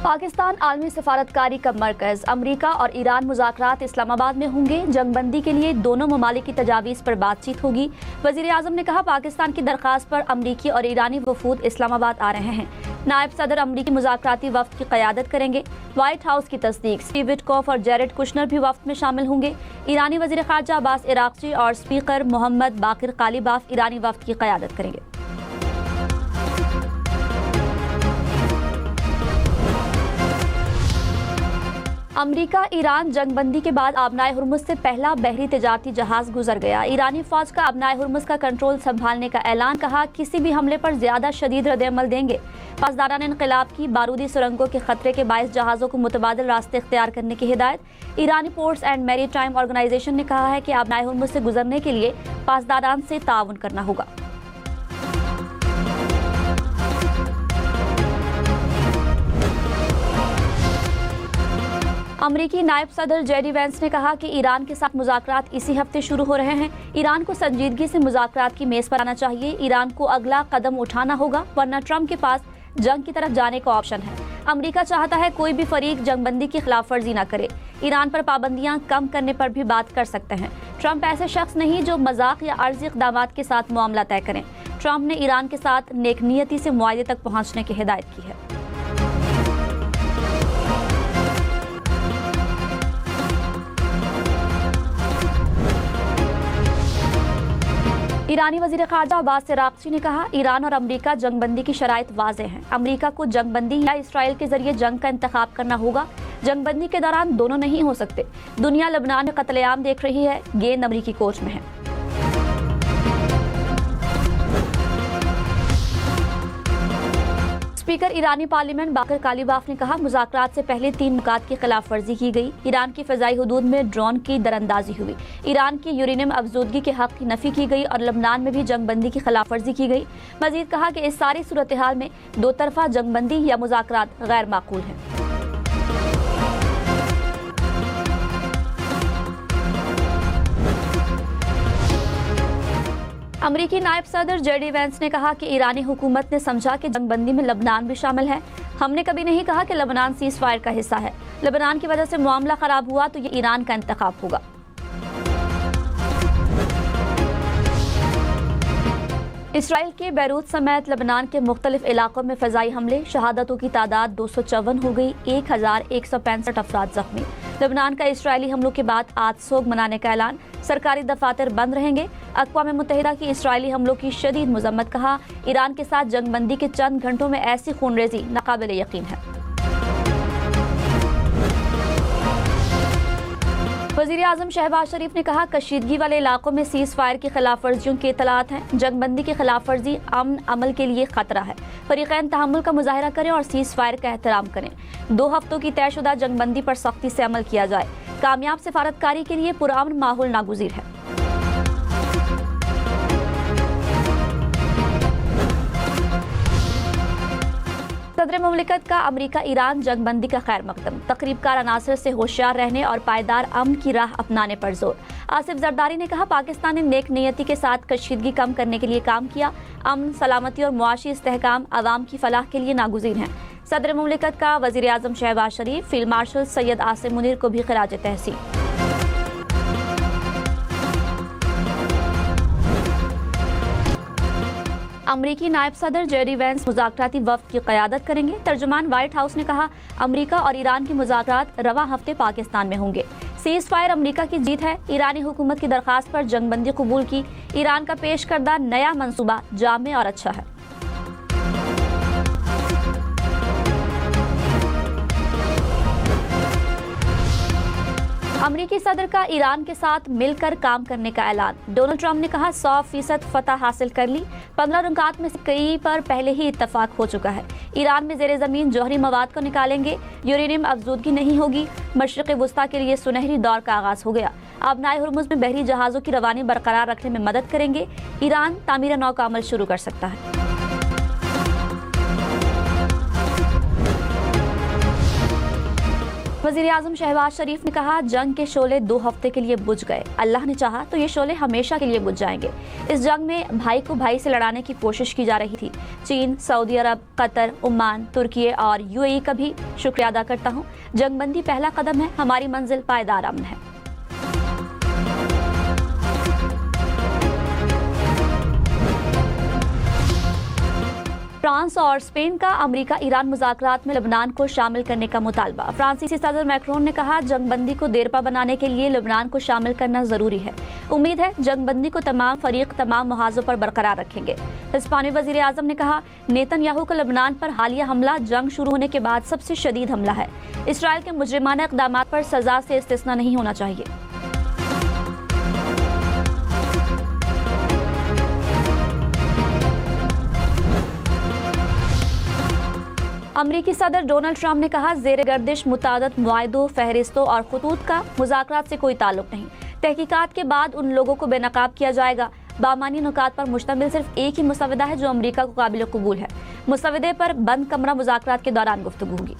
پاکستان عالمی سفارتکاری کا مرکز، امریکہ اور ایران مذاکرات اسلام آباد میں ہوں گے۔ جنگ بندی کے لیے دونوں ممالک کی تجاویز پر بات چیت ہوگی۔ وزیر اعظم نے کہا پاکستان کی درخواست پر امریکی اور ایرانی وفود اسلام آباد آ رہے ہیں۔ نائب صدر امریکی مذاکراتی وفد کی قیادت کریں گے۔ وائٹ ہاؤس کی تصدیق، اسٹیو وٹکوف اور جیرڈ کشنر بھی وفد میں شامل ہوں گے۔ ایرانی وزیر خارجہ عباس عراقچی اور اسپیکر محمد باقر قالیباف ایرانی وفد کی قیادت کریں گے۔ امریکہ ایران جنگ بندی کے بعد آبنائے ہرمز سے پہلا بحری تجارتی جہاز گزر گیا۔ ایرانی فوج کا آبنائے ہرمز کا کنٹرول سنبھالنے کا اعلان، کہا کسی بھی حملے پر زیادہ شدید رد عمل دیں گے۔ پاسداران انقلاب کی بارودی سرنگوں کے خطرے کے باعث جہازوں کو متبادل راستے اختیار کرنے کی ہدایت۔ ایرانی پورٹس اینڈ میری ٹائم آرگنائزیشن نے کہا ہے کہ آبنائے ہرمز سے گزرنے کے لیے پاسداران سے تعاون کرنا ہوگا۔ امریکی نائب صدر جے ڈی وینس نے کہا کہ ایران کے ساتھ مذاکرات اسی ہفتے شروع ہو رہے ہیں۔ ایران کو سنجیدگی سے مذاکرات کی میز پر آنا چاہیے۔ ایران کو اگلا قدم اٹھانا ہوگا، ورنہ ٹرمپ کے پاس جنگ کی طرف جانے کا آپشن ہے۔ امریکہ چاہتا ہے کوئی بھی فریق جنگ بندی کی خلاف ورزی نہ کرے۔ ایران پر پابندیاں کم کرنے پر بھی بات کر سکتے ہیں۔ ٹرمپ ایسے شخص نہیں جو مذاق یا عارضی اقدامات کے ساتھ معاملہ طے کریں۔ ٹرمپ نے ایران کے ساتھ نیک نیتی سے معاہدے تک پہنچنے کی ہدایت کی ہے۔ ایرانی وزیر خارجہ عباس عراقچی نے کہا ایران اور امریکہ جنگ بندی کی شرائط واضح ہیں۔ امریکہ کو جنگ بندی یا اسرائیل کے ذریعے جنگ کا انتخاب کرنا ہوگا۔ جنگ بندی کے دوران دونوں نہیں ہو سکتے۔ دنیا لبنان میں قتل عام دیکھ رہی ہے، گیند امریکی کوچ میں ہے۔ اسپیکر ایرانی پارلیمنٹ باقر قالیباف نے کہا مذاکرات سے پہلے 3 نکات کی خلاف ورزی کی گئی۔ ایران کی فضائی حدود میں ڈرون کی دراندازی ہوئی، ایران کی یورینیم افزودگی کے حق کی نفی کی گئی اور لبنان میں بھی جنگ بندی کی خلاف ورزی کی گئی۔ مزید کہا کہ اس ساری صورتحال میں دو طرفہ جنگ بندی یا مذاکرات غیر معقول ہیں۔ امریکی نائب صدر جے ڈی وینس نے کہا کہ ایرانی حکومت نے سمجھا کہ جنگ بندی میں لبنان بھی شامل ہے۔ ہم نے کبھی نہیں کہا کہ لبنان سیز فائر کا حصہ ہے۔ لبنان کی وجہ سے معاملہ خراب ہوا تو یہ ایران کا انتخاب ہوگا۔ اسرائیل کے بیروت سمیت لبنان کے مختلف علاقوں میں فضائی حملے، شہادتوں کی تعداد 254 ہو گئی، 1165 افراد زخمی۔ لبنان کا اسرائیلی حملوں کے بعد آج سوگ منانے کا اعلان، سرکاری دفاتر بند رہیں گے۔ اقوام متحدہ کی اسرائیلی حملوں کی شدید مذمت، کہا ایران کے ساتھ جنگ بندی کے چند گھنٹوں میں ایسی خون ریزی ناقابل یقین ہے۔ وزیر اعظم شہباز شریف نے کہا کشیدگی والے علاقوں میں سیز فائر کی خلاف ورزیوں کی اطلاعات ہیں۔ جنگ بندی کی خلاف ورزی امن عمل کے لیے خطرہ ہے۔ فریقین تحمل کا مظاہرہ کریں اور سیز فائر کا احترام کریں۔ 2 ہفتوں کی طے شدہ جنگ بندی پر سختی سے عمل کیا جائے۔ کامیاب سفارتکاری کے لیے پرامن ماحول ناگزیر ہے۔ صدر مملکت کا امریکہ ایران جنگ بندی کا خیر مقدم، تقریب کار عناصر سے ہوشیار رہنے اور پائیدار امن کی راہ اپنانے پر زور۔ آصف زرداری نے کہا پاکستان نے نیک نیتی کے ساتھ کشیدگی کم کرنے کے لیے کام کیا۔ امن، سلامتی اور معاشی استحکام عوام کی فلاح کے لیے ناگزیر ہیں۔ صدر مملکت کا وزیر اعظم شہباز شریف، فیلڈ مارشل سید عاصم منیر کو بھی خراج تحسین۔ امریکی نائب صدر جے ڈی وینس مذاکراتی وفد کی قیادت کریں گے۔ ترجمان وائٹ ہاؤس نے کہا امریکہ اور ایران کے مذاکرات رواں ہفتے پاکستان میں ہوں گے۔ سیز فائر امریکہ کی جیت ہے۔ ایرانی حکومت کی درخواست پر جنگ بندی قبول کی۔ ایران کا پیش کردہ نیا منصوبہ جامع اور اچھا ہے۔ امریکی صدر کا ایران کے ساتھ مل کر کام کرنے کا اعلان۔ ڈونلڈ ٹرمپ نے کہا 100% فتح حاصل کر لی۔ 15 نکات میں سے کئی پر پہلے ہی اتفاق ہو چکا ہے۔ ایران میں زیر زمین جوہری مواد کو نکالیں گے، یورینیم افزودگی نہیں ہوگی۔ مشرق وسطیٰ کے لیے سنہری دور کا آغاز ہو گیا۔ آبنائے ہرمز میں بحری جہازوں کی روانی برقرار رکھنے میں مدد کریں گے۔ ایران تعمیر نو کا عمل شروع کر سکتا ہے۔ वज़ीर आज़म शहबाज शरीफ ने कहा, जंग के शोले 2 हफ्ते के लिए बुझ गए, अल्लाह ने चाहा तो ये शोले हमेशा के लिए बुझ जाएंगे। इस जंग में भाई को भाई से लड़ाने की कोशिश की जा रही थी। चीन, सऊदी अरब, कतर, ओमान, तुर्की और यूएई का भी शुक्रिया अदा करता हूँ। जंगबंदी पहला कदम है, हमारी मंजिल पायदार अमन है। फ्रांस और स्पेन का अमेरिका ईरान मुज़ाकरात में लेबनान को शामिल करने का मुतालबा। फ्रांसीसी सदर मैक्रोन ने कहा, जंगबंदी को देरपा बनाने के लिए लेबनान को शामिल करना जरूरी है। उम्मीद है जंगबंदी को तमाम फरीक तमाम मुहाज़ों पर बरकरार रखेंगे। हिस्पानी वज़ीर आज़म ने कहा, नेतन्याहू का लेबनान पर हालिया हमला जंग शुरू होने के बाद सबसे शदीद हमला है। इसराइल के मुजरिमाना इक़दामात पर सज़ा से इस्तिस्ना नहीं होना चाहिए। अमरीकी सदर डोनाल्ड ट्रंप ने कहा, ज़ेर गर्दिश मुतादद मुआहदों, फहरिस्तों और खतूत का मुज़ाकरात से कोई ताल्लुक नहीं। तहकीकात के बाद उन लोगों को बेनकाब किया जाएगा। बामानी नुकात पर मुश्तमिल सिर्फ एक ही मुसवदा है जो अमरीका को काबिल कबूल है। मुसवदे पर बंद कमरा मुज़ाकरात के दौरान गुफ्तगू होगी।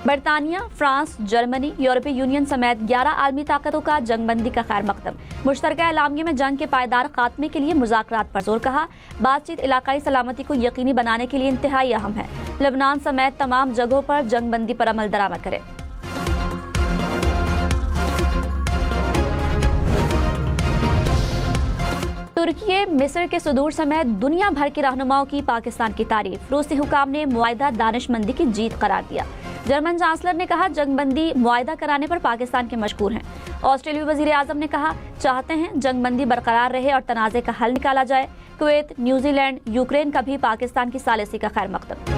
बरतानिया, फ्रांस, जर्मनी, यूरोपीय यूनियन समेत 11 आलमी ताकतों का जंगबंदी का खैर मकदम। मुश्तरका एलामिया में जंग के पायदार खात्मे के लिए मुज़ाकरात पर जोर। कहा, बातचीत इलाकाई सलामती को यकीनी बनाने के लिए इंतहाई अहम है। लेबनान समेत तमाम जगहों पर जंगबंदी पर अमल दरामद करे। तुर्की, मिस्र के सुदूर समेत दुनिया भर के रहनुमाओं की पाकिस्तान की तारीफ। रूसी हुकाम ने मुआहिदा दानिशमंदी की जीत करार दिया। जर्मन चांसलर ने कहा, जंगबंदी मुआहिदा कराने पर पाकिस्तान के मशकूर हैं। ऑस्ट्रेलियाई वज़ीर आज़म ने कहा, चाहते हैं जंगबंदी बरकरार रहे और तनाज़े का हल निकाला जाए। कुवैत, न्यूजीलैंड, यूक्रेन का भी पाकिस्तान की सालिसी का खैर मकदम।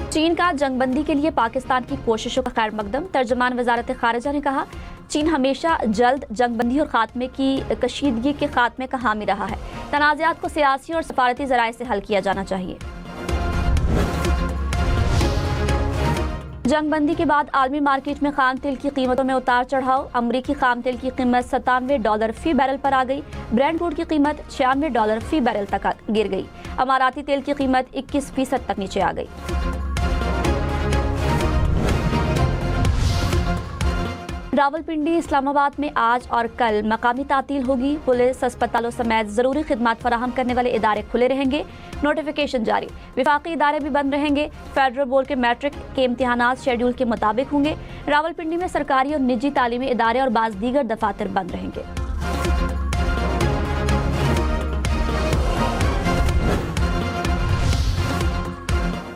चीन का जंगबंदी के लिए पाकिस्तान की कोशिशों का खैर मकदम। तर्जमान वजारत खारिजा ने कहा, चीन हमेशा जल्द जंगबंदी और खात्मे की कशीदगी के खात्मे का हामी रहा है। तनाज़ात को सियासी और सफारती ज़राए से हल किया जाना चाहिए। जंगबंदी के बाद आलमी मार्केट में खाम तेल की कीमतों में उतार चढ़ाव। अमरीकी खाम तेल की कीमत $97 फी बैरल पर आ गई। ब्रेंट क्रूड की कीमत $96 फी बैरल तक गिर गई। अमाराती तेल की कीमत 21% तक नीचे आ गई। रावलपिंडी, इस्लामाबाद में आज और कल मकामी तातील होगी। पुलिस, अस्पतालों समेत जरूरी खिदमात फराहम करने वाले इदारे खुले रहेंगे। नोटिफिकेशन जारी। विफाकी इदारे भी बंद रहेंगे। फेडरल बोर्ड के मैट्रिक के इम्तिहानात शेड्यूल के मुताबिक होंगे। रावलपिंडी में सरकारी और निजी तालीमी इदारे और बाज़ दीगर दफातर बंद रहेंगे।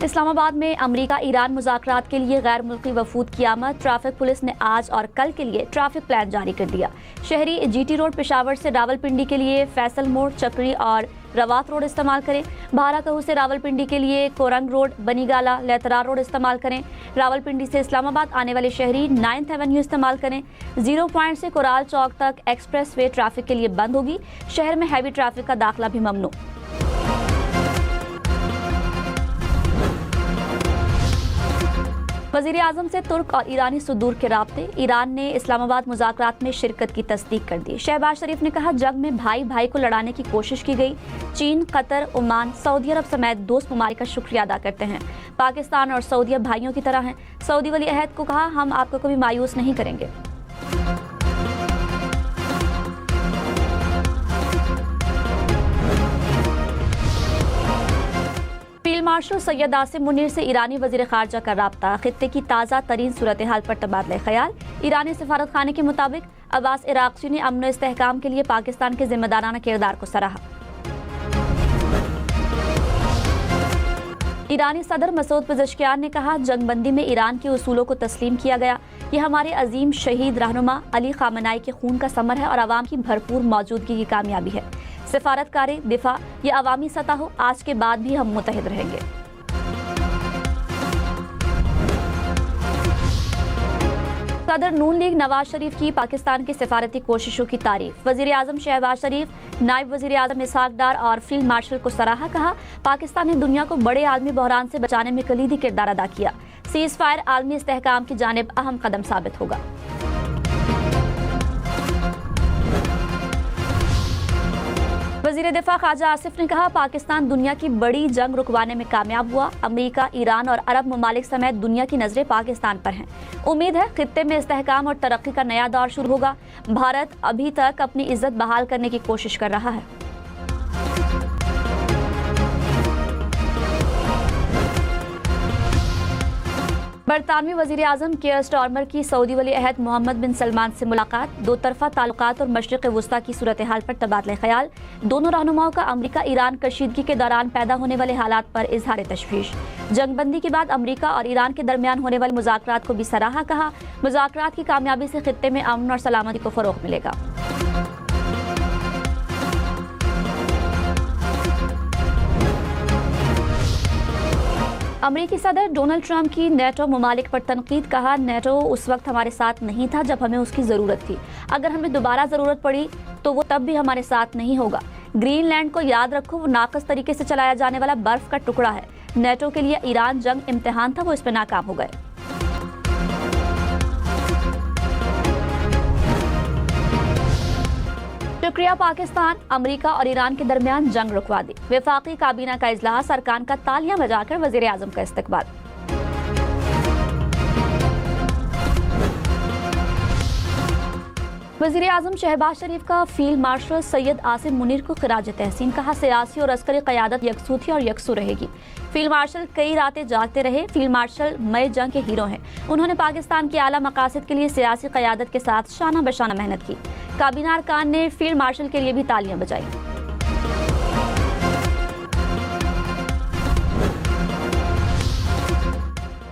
इस्लामाबाद में अमरीका ईरान मुज़ाकरात के लिए गैर मुल्की वफूद की आमद। ट्रैफिक पुलिस ने आज और कल के लिए ट्रैफिक प्लान जारी कर दिया। शहरी जीटी रोड पेशावर से रावलपिंडी के लिए फैसल मोड़, चक्री और रवात रोड इस्तेमाल करें। भाराकहू से रावलपिंडी के लिए कोरंग रोड, बनीगाला, लेतरा रोड इस्तेमाल करें। रावलपिंडी से इस्लामाबाद आने वाले शहरी 9th एवेन्यू इस्तेमाल करें। 0 पॉइंट से कोराल चौक तक एक्सप्रेस वे ट्रैफिक के लिए बंद होगी। शहर में हैवी ट्रैफिक का दाखिला भी ममनू। वज़ीर आज़म से तुर्क और ईरानी सुदूर के राब्ते। ईरान ने इस्लामाबाद मुज़ाकरात में शिरकत की तस्दीक कर दी। शहबाज शरीफ ने कहा, जंग में भाई भाई को लड़ाने की कोशिश की गई। चीन, कतर, ओमान, सऊदी अरब समेत दोस्त ममालिक का शुक्रिया अदा करते हैं। पाकिस्तान और सऊदी अरब भाइयों की तरह हैं। सऊदी वली अहद को कहा, हम आपको कभी मायूस नहीं करेंगे। फील्ड मार्शल सैयद आसिम मुनीर से ईरानी वज़ीर ख़ारजा का राब्ता। खित्ते की ताज़ा तरीन सूरत हाल पर तबादला ख्याल। ईरानी सफारत खाने के मुताबिक अब्बास इराक़ची ने अमन इस्तेहकाम के लिए पाकिस्तान के जिम्मेदाराना किरदार को सराहा। ईरानी सदर मसूद पेज़ेश्कियान ने कहा, जंगबंदी में ईरान के उसूलों को तस्लीम किया गया। यह हमारे अजीम शहीद रहनुमा अली ख़ामनाई के खून का समर है और आवाम की भरपूर मौजूदगी की कामयाबी है। सिफारतकारी, दिफा या अवामी सतह हो, आज के बाद भी हम मुतहिद रहेंगे। सदर नून लीग नवाज शरीफ की पाकिस्तान की सिफारती कोशिशों की तारीफ। वज़ीर आज़म शहबाज शरीफ, नायब वज़ीर आज़म इसहाक डार और फील्ड मार्शल को सराहा। कहा, पाकिस्तान ने दुनिया को बड़े आलमी बहरान से बचाने में कलीदी किरदार अदा किया। सीज़ फायर आलमी इस्तेहकाम की जानिब अहम कदम साबित होगा। वज़ीर दिफा ख्वाजा आसिफ ने कहा, पाकिस्तान दुनिया की बड़ी जंग रुकवाने में कामयाब हुआ। अमेरिका, ईरान और अरब ममालिक समेत दुनिया की नजरें पाकिस्तान पर हैं। उम्मीद है खित्ते में इस्तेहकाम और तरक्की का नया दौर शुरू होगा। भारत अभी तक अपनी इज्जत बहाल करने की कोशिश कर रहा है। बरतानवी वज़ीर आज़म केयर स्टारमर की सऊदी वली अहद मोहम्मद बिन सलमान से मुलाकात, दो तरफा ताल्लुकात और मशरिक़ वुस्ता की सूरत हाल पर तबादला ख्याल। दोनों रहनुमाओं का अमरीका ईरान कशीदगी के दौरान पैदा होने वाले हालात पर इजहार तशवीश। जंगबंदी के बाद अमरीका और ईरान के दरमियान होने वाले मुज़ाकरात को भी सराहा। कहा, मुज़ाकरात की कामयाबी से खित्ते में अमन और सलामती को फ़रोग़ मिलेगा। अमेरिकी सदर डोनाल्ड ट्रंप की नेटो ममालिक पर तनकीद। कहा, नेटो उस वक्त हमारे साथ नहीं था जब हमें उसकी ज़रूरत थी। अगर हमें दोबारा ज़रूरत पड़ी तो वो तब भी हमारे साथ नहीं होगा। ग्रीनलैंड को याद रखो, वो नाकस तरीके से चलाया जाने वाला बर्फ का टुकड़ा है। नेटो के लिए ईरान जंग इम्तिहान था, वो इस पर नाकाम हो गए। शुक्रिया पाकिस्तान, अमेरिका और ईरान के दरमियान जंग रुकवा दी। वफाकी काबीना का इजलास, अरकान का तालियां बजाकर वज़ीर आज़म का इस्तकबाल। वज़ीर आज़म शहबाज शरीफ का फील्ड मार्शल सैयद आसिम मुनीर को खिराज तहसीन। कहा, सियासी और अस्करी क़यादत यकसू थी और यकसू रहेगी। फील्ड मार्शल कई रातें जागते रहे। फील्ड मार्शल मई जंग के हीरो हैं। उन्होंने पाकिस्तान के आला मकासद के लिए सियासी क़यादत के साथ शाना बशाना मेहनत की। काबीना अरकान ने फील्ड मार्शल के लिए भी तालियां बजाई।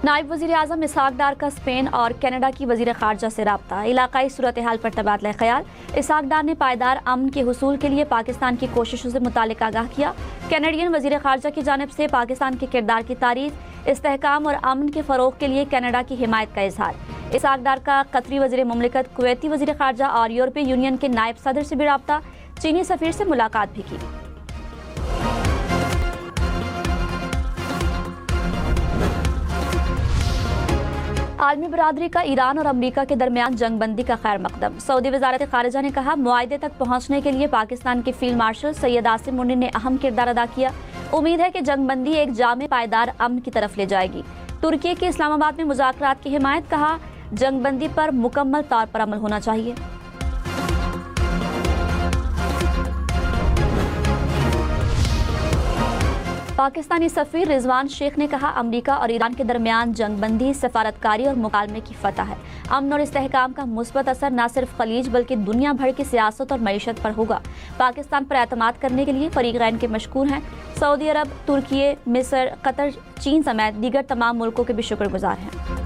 नायब वज़ीर आज़म इसहाक डार का स्पेन और कनाडा की वज़ीर ख़ारजा से राब्ता। इलाकाई सूरत हाल पर तबादला ख्याल। इसहाक डार ने पायदार अमन के हुसूल के लिए पाकिस्तान की कोशिशों से मुतालिक आगाह किया। कैनेडियन वज़ीर ख़ारजा की जानिब से पाकिस्तान के किरदार की तारीफ, इस्तेहकाम और अमन के फ़रोग़ के लिए कनाडा की हिमायत का इजहार। इसहाक डार का कतरी वज़ीर मुमलिकत, कुवैती वज़ीर ख़ारजा और यूरोपीय यूनियन के नायब सदर से भी राब्ता। चीनी सफ़ीर से मुलाकात भी की। आलमी बरादरी का ईरान और अमेरिका के दरमियान जंगबंदी का खैर मकदम। सऊदी वज़ारत ख़ारिजा ने कहा, मुआहदे तक पहुँचने के लिए पाकिस्तान के फील्ड मार्शल सैयद आसिम मुनीर ने अहम किरदार अदा किया। उम्मीद है कि जंगबंदी एक जामे पायदार अमन की तरफ ले जाएगी। तुर्की के इस्लामाबाद में मुज़ाकरात की हिमायत। कहा, जंगबंदी पर मुकम्मल तौर पर अमल होना चाहिए। पाकिस्तानी सफ़ीर रिजवान शेख ने कहा, अमेरिका और ईरान के दरमियान जंगबंदी सफारतकारी और मुकालमे की फतह है। अमन और इस्तेहकाम का मुस्बत असर न सिर्फ खलीज बल्कि दुनिया भर की सियासत और मईशत पर होगा। पाकिस्तान पर एतमाद करने के लिए फरीक़ैन के मशकूर हैं। सऊदी अरब, तुर्की, मिस्र, कतर, चीन समेत दीगर तमाम मुल्कों के भी शुक्रगुजार हैं।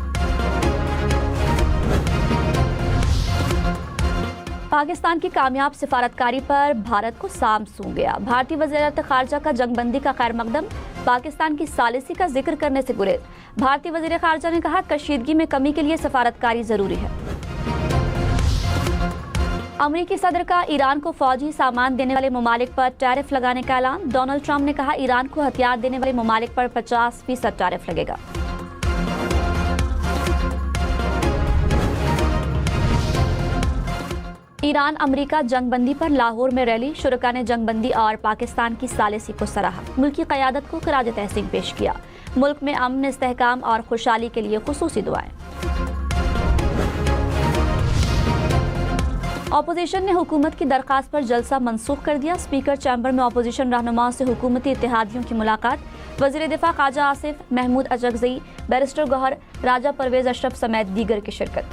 पाकिस्तान की कामयाब सिफारतकारी पर भारत को साम सूंघ गया। भारतीय वज़ीरत ख़ारजा का जंगबंदी का खैर मकदम, पाकिस्तान की सालिसी का जिक्र करने से गुरेज। भारतीय वज़ीर ख़ारजा ने कहा, कशीदगी में कमी के लिए सिफारतकारी जरूरी है। अमरीकी सदर का ईरान को फौजी सामान देने वाले ममालिक पर टैरिफ लगाने का ऐलान। डोनाल्ड ट्रंप ने कहा, ईरान को हथियार देने वाले ममालिक पर 50% टैरिफ लगेगा। ईरान अमेरिका जंगबंदी पर लाहौर में रैली। शुरका ने जंगबंदी और पाकिस्तान की सालिसी को सराहा। मुल्की क़यादत को खिराज तहसीन पेश किया। मुल्क में अमन, इस्तेहकाम और खुशहाली के लिए खुसूसी दुआएं। अपोजिशन ने हुकूमत की दरख्वास्त पर जलसा मनसूख कर दिया। स्पीकर चैम्बर में अपोजिशन रहनुमाओं से हुकूमती इत्तेहादियों की मुलाकात। वज़ीर दिफा ख्वाजा आसिफ, महमूद अचकज़ई, बैरिस्टर गौहर, राजा परवेज अशरफ समेत दीगर की शिरकत।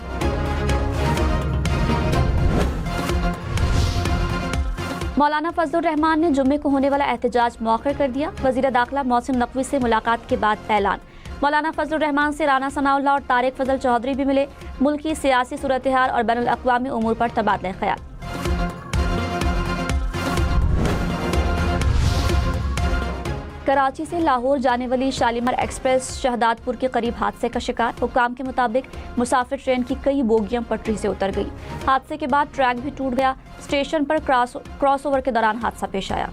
मौलाना फजलुर रहमान ने जुम्मे को होने वाला एहतजाज मौखर कर दिया। वज़ीर दाखिला मोहसिन नकवी से मुलाकात के बाद ऐलान। मौलाना फजलुर रहमान से राना सनाउल्लाह और तारिक फजल चौधरी भी मिले। मुल्क की सियासी सूरत हाल और बैनुल अक़वामी उमूर पर तबादला ख्याल। कराची से लाहौर जाने वाली शालीमार एक्सप्रेस शहदादपुर के करीब हादसे का शिकार। हुक्काम के मुताबिक मुसाफिर ट्रेन की कई बोगियां पटरी से उतर गई। हादसे के बाद ट्रैक भी टूट गया। स्टेशन पर क्रॉस ओवर के दौरान हादसा पेश आया।